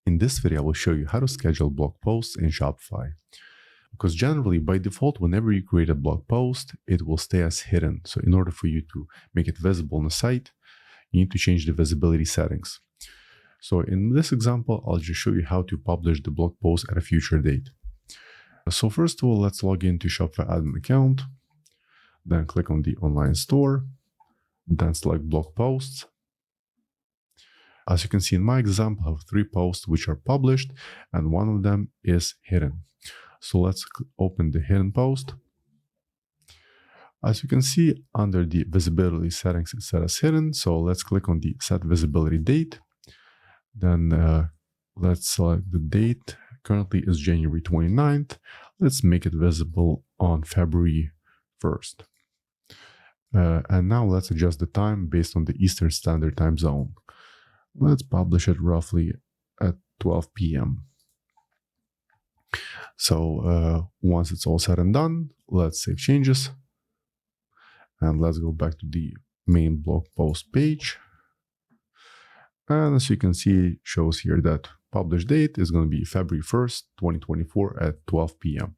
In this video, I will show you how to schedule blog posts in Shopify. Because generally, by default, whenever you create a blog post, it will stay as hidden. So in order for you to make it visible on the site, you need to change the visibility settings. So in this example, I'll just show you how to publish the blog post at a future date. So first of all, let's log into Shopify admin account, then click on the online store, then select blog posts. As you can see in my example, I have 3 posts which are published and one of them is hidden. So let's open the hidden post. As you can see, under the visibility settings, it's set as hidden. So let's click on the set visibility date. Then let's select the date. Currently is January 29th. Let's make it visible on February 1st. And now let's adjust the time based on the Eastern Standard Time Zone. Let's publish it roughly at 12 p.m. So once it's all said and done, let's save changes. And let's go back to the main blog post page. And as you can see, it shows here that publish date is going to be February 1st, 2024 at 12 p.m.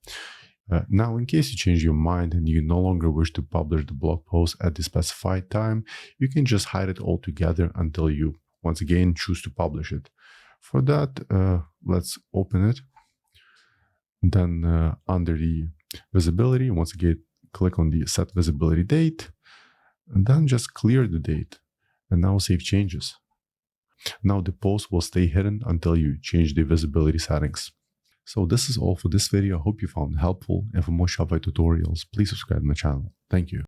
Now, in case you change your mind and you no longer wish to publish the blog post at the specified time, you can just hide it altogether until you once again choose to publish it. For that, let's open it. Then under the visibility, once again, click on the set visibility date, and then just clear the date, and now save changes. Now the post will stay hidden until you change the visibility settings. So this is all for this video. I hope you found it helpful, and for more Shopify tutorials, please subscribe to my channel. Thank you.